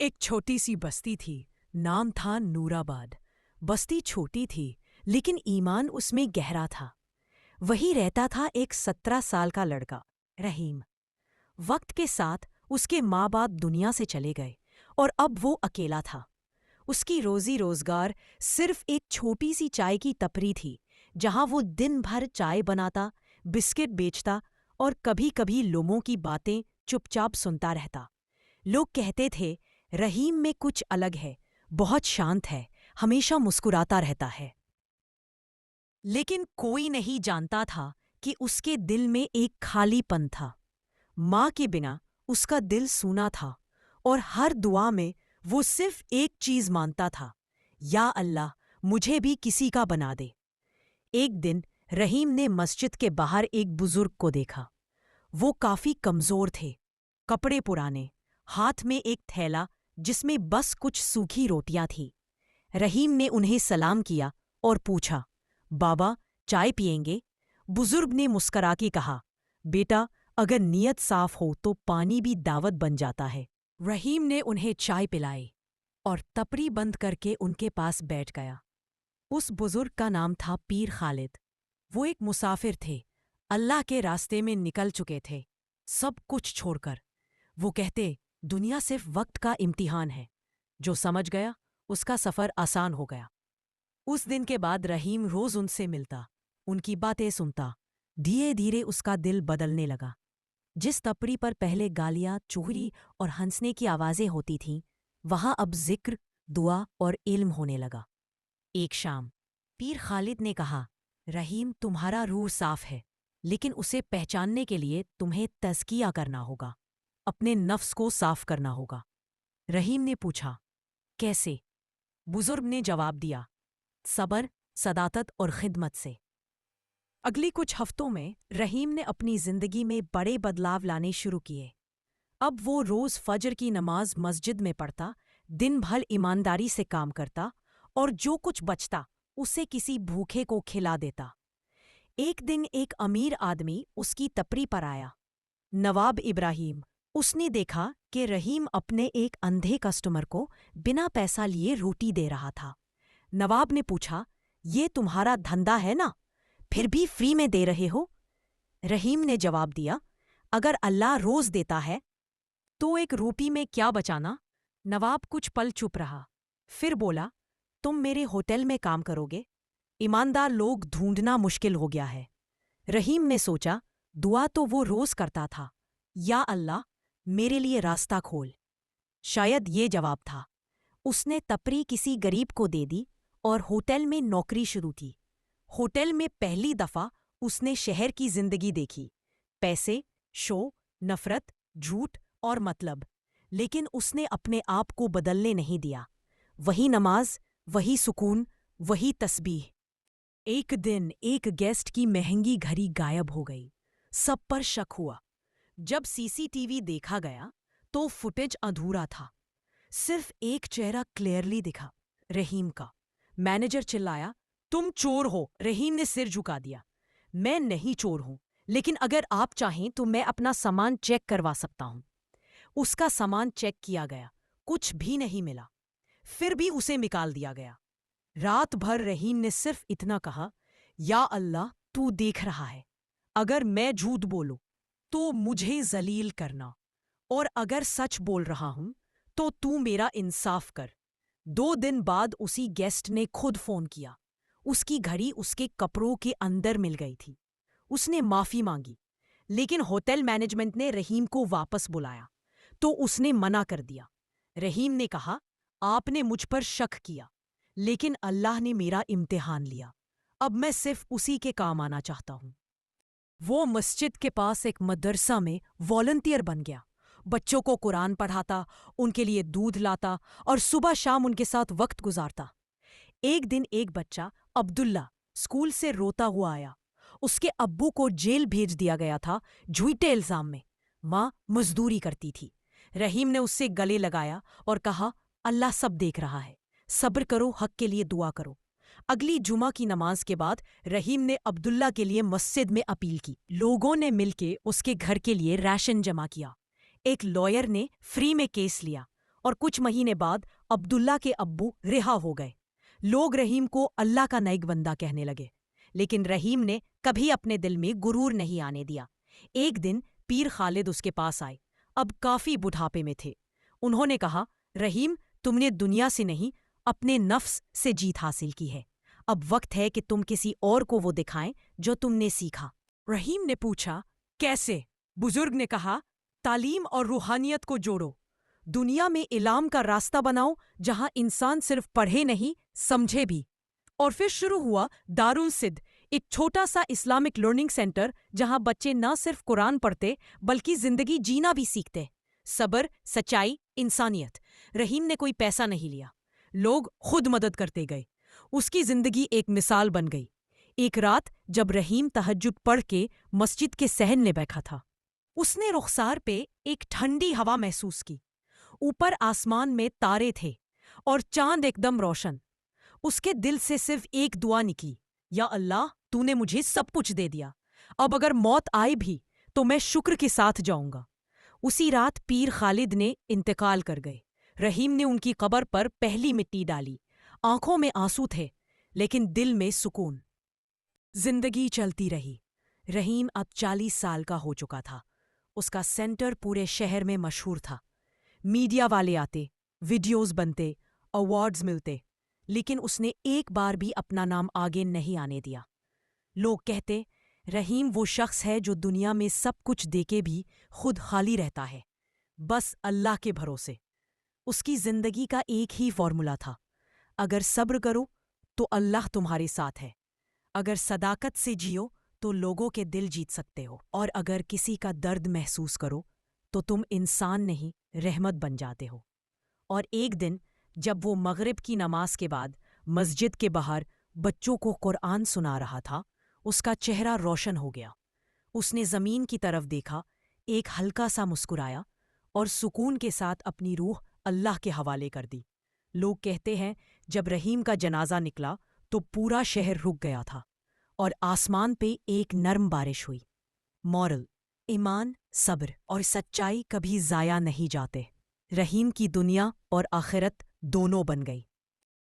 ایک چھوٹی سی بستی تھی، نام تھا نورآباد۔ بستی چھوٹی تھی لیکن ایمان اس میں گہرا تھا۔ وہی رہتا تھا ایک 17 سال کا لڑکا، رحیم۔ وقت کے ساتھ اس کے ماں باپ دنیا سے چلے گئے اور اب وہ اکیلا تھا۔ اس کی روزی روزگار صرف ایک چھوٹی سی چائے کی ٹپری تھی جہاں وہ دن بھر چائے بناتا، بسکٹ بیچتا اور کبھی کبھی لوگوں کی باتیں چپ چاپ سنتا رہتا۔ لوگ کہتے تھے رحیم میں کچھ الگ ہے، بہت شانت ہے، ہمیشہ مسکراتا رہتا ہے۔ لیکن کوئی نہیں جانتا تھا کہ اس کے دل میں ایک خالی پن تھا۔ ماں کے بنا اس کا دل سونا تھا اور ہر دعا میں وہ صرف ایک چیز مانگتا تھا، یا اللہ مجھے بھی کسی کا بنا دے۔ ایک دن رحیم نے مسجد کے باہر ایک بزرگ کو دیکھا۔ وہ کافی کمزور تھے، کپڑے پرانے، ہاتھ میں ایک تھیلا جس میں بس کچھ سوکھی روٹیاں تھیں۔ رحیم نے انہیں سلام کیا اور پوچھا، بابا چائے پئیں گے؟ بزرگ نے مسکرا کے کہا، بیٹا اگر نیت صاف ہو تو پانی بھی دعوت بن جاتا ہے۔ رحیم نے انہیں چائے پلائی اور ٹپری بند کر کے ان کے پاس بیٹھ گیا۔ اس بزرگ کا نام تھا پیر خالد۔ وہ ایک مسافر تھے، اللہ کے راستے میں نکل چکے تھے، سب کچھ چھوڑ کر۔ وہ کہتے دنیا صرف وقت کا امتحان ہے، جو سمجھ گیا اس کا سفر آسان ہو گیا۔ اس دن کے بعد رحیم روز ان سے ملتا، ان کی باتیں سنتا۔ دھیرے دھیرے اس کا دل بدلنے لگا۔ جس ٹپری پر پہلے گالیاں، چغلی اور ہنسنے کی آوازیں ہوتی تھیں، وہاں اب ذکر، دعا اور علم ہونے لگا۔ ایک شام پیر خالد نے کہا، رحیم تمہارا روح صاف ہے، لیکن اسے پہچاننے کے لیے تمہیں تزکیہ کرنا ہوگا، اپنے نفس کو صاف کرنا ہوگا۔ رحیم نے پوچھا، کیسے؟ بزرگ نے جواب دیا، صبر، صداقت اور خدمت سے۔ اگلی کچھ ہفتوں میں رحیم نے اپنی زندگی میں بڑے بدلاؤ لانے شروع کیے۔ اب وہ روز فجر کی نماز مسجد میں پڑھتا، دن بھر ایمانداری سے کام کرتا اور جو کچھ بچتا اسے کسی بھوکے کو کھلا دیتا۔ ایک دن ایک امیر آدمی اس کی ٹپری پر آیا، نواب ابراہیم۔ اس نے دیکھا کہ رحیم اپنے ایک اندھے کسٹمر کو بنا پیسہ لیے روٹی دے رہا تھا۔ نواب نے پوچھا، یہ تمہارا دھندا ہے نا، پھر بھی فری میں دے رہے ہو؟ رحیم نے جواب دیا، اگر اللہ روز دیتا ہے تو ایک روپی میں کیا بچانا؟ نواب کچھ پل چپ رہا، پھر بولا، تم میرے ہوٹل میں کام کرو گے؟ ایماندار لوگ ڈھونڈنا مشکل ہو گیا ہے۔ رحیم نے سوچا، دعا تو وہ روز کرتا تھا، یا اللہ میرے لیے راستہ کھول۔ شاید یہ جواب تھا۔ اس نے ٹپری کسی غریب کو دے دی اور ہوٹل میں نوکری شروع کی۔ ہوٹل میں پہلی دفعہ اس نے شہر کی زندگی دیکھی، پیسے، شو، نفرت، جھوٹ اور مطلب، لیکن اس نے اپنے آپ کو بدلنے نہیں دیا۔ وہی نماز، وہی سکون، وہی تسبیح۔ ایک دن ایک گیسٹ کی مہنگی گھڑی غائب ہو گئی۔ سب پر شک ہوا۔ جب CCTV دیکھا گیا تو فوٹیج ادھورا تھا، صرف ایک چہرہ کلیئرلی دکھا، رحیم کا۔ مینیجر چلایا، تم چور ہو۔ رحیم نے سر جھکا دیا، میں نہیں چور ہوں، لیکن اگر آپ چاہیں تو میں اپنا سامان چیک کروا سکتا ہوں۔ اس کا سامان چیک کیا گیا، کچھ بھی نہیں ملا، پھر بھی اسے نکال دیا گیا۔ رات بھر رحیم نے صرف اتنا کہا، یا اللہ تو دیکھ رہا ہے، اگر میں جھوٹ بولوں تو مجھے ذلیل کرنا، اور اگر سچ بول رہا ہوں تو میرا انصاف کر۔ 2 دن بعد اسی گیسٹ نے خود فون کیا۔ اس کی گھڑی اس کے کپڑوں کے اندر مل گئی تھی۔ اس نے معافی مانگی، لیکن ہوٹل مینجمنٹ نے رحیم کو واپس بلایا تو اس نے منع کر دیا۔ رحیم نے کہا، آپ نے مجھ پر شک کیا، لیکن اللہ نے میرا امتحان لیا، اب میں صرف اسی کے کام آنا چاہتا ہوں۔ وہ مسجد کے پاس ایک مدرسہ میں والنٹیئر بن گیا، بچوں کو قرآن پڑھاتا، ان کے لیے دودھ لاتا اور صبح شام ان کے ساتھ وقت گزارتا۔ ایک دن ایک بچہ عبداللہ اسکول سے روتا ہوا آیا۔ اس کے ابو کو جیل بھیج دیا گیا تھا جھوٹے الزام میں، ماں مزدوری کرتی تھی۔ رحیم نے اس سے گلے لگایا اور کہا، اللہ سب دیکھ رہا ہے، صبر کرو، حق کے لیے دعا کرو۔ اگلی جمعہ کی نماز کے بعد رحیم نے عبداللہ کے لیے مسجد میں اپیل کی۔ لوگوں نے مل کے اس کے گھر کے لیے ریشن جمع کیا۔ ایک لائر نے فری میں کیس لیا اور کچھ مہینے بعد عبداللہ کے ابو رہا ہو گئے۔ لوگ رحیم کو اللہ کا نیک بندہ کہنے لگے، لیکن رحیم نے کبھی اپنے دل میں غرور نہیں آنے دیا۔ ایک دن پیر خالد اس کے پاس آئے، اب کافی بڑھاپے میں تھے۔ انہوں نے کہا، رحیم، تم نے دنیا سے نہیں اپنے نفس سے جیت حاصل کی ہے۔ اب وقت ہے کہ تم کسی اور کو وہ دکھائیں جو تم نے سیکھا۔ رحیم نے پوچھا، کیسے؟ بزرگ نے کہا، تعلیم اور روحانیت کو جوڑو۔ دنیا میں علم کا راستہ بناؤ جہاں انسان صرف پڑھے نہیں سمجھے بھی۔ اور پھر شروع ہوا دارالصد، ایک چھوٹا سا اسلامک لرننگ سینٹر جہاں بچے نہ صرف قرآن پڑھتے بلکہ زندگی جینا بھی سیکھتے۔ صبر، سچائی، انسانیت۔ رحیم نے کوئی پیسہ نہیں لیا، لوگ خود مدد کرتے گئے۔ اس کی زندگی ایک مثال بن گئی۔ ایک رات جب رحیم تہجد پڑھ کے مسجد کے صحن میں بیٹھا تھا، اس نے رخسار پہ ایک ٹھنڈی ہوا محسوس کی۔ اوپر آسمان میں تارے تھے اور چاند ایک دم روشن۔ اس کے دل سے صرف ایک دعا نکلی، یا اللہ، تو نے مجھے سب کچھ دے دیا، اب اگر موت آئے بھی تو میں شکر کے ساتھ جاؤں گا۔ اسی رات پیر خالد نے انتقال کر گئے۔ رحیم نے ان کی قبر پر پہلی مٹی ڈالی۔ آنکھوں میں آنسو تھے لیکن دل میں سکون۔ زندگی چلتی رہی۔ رحیم اب 40 سال کا ہو چکا تھا۔ اس کا سینٹر پورے شہر میں مشہور تھا۔ میڈیا والے آتے، ویڈیوز بنتے، ایوارڈز ملتے، لیکن اس نے ایک بار بھی اپنا نام آگے نہیں آنے دیا۔ لوگ کہتے، رحیم وہ شخص ہے جو دنیا میں سب کچھ دے کے بھی خود خالی رہتا ہے، بس اللہ کے بھروسے۔ اس کی زندگی کا ایک ہی فارمولا تھا، اگر صبر کرو تو اللہ تمہارے ساتھ ہے، اگر صداقت سے جیو تو لوگوں کے دل جیت سکتے ہو، اور اگر کسی کا درد محسوس کرو تو تم انسان نہیں رحمت بن جاتے ہو۔ اور ایک دن جب وہ مغرب کی نماز کے بعد مسجد کے باہر بچوں کو قرآن سنا رہا تھا، اس کا چہرہ روشن ہو گیا۔ اس نے زمین کی طرف دیکھا، ایک ہلکا سا مسکرایا اور سکون کے ساتھ اپنی روح اللہ کے حوالے کر دی۔ لوگ کہتے ہیں جب رحیم کا جنازہ نکلا تو پورا شہر رک گیا تھا اور آسمان پہ ایک نرم بارش ہوئی۔ مورل: ایمان، صبر اور سچائی کبھی ضائع نہیں جاتے۔ رحیم کی دنیا اور آخرت دونوں بن گئی۔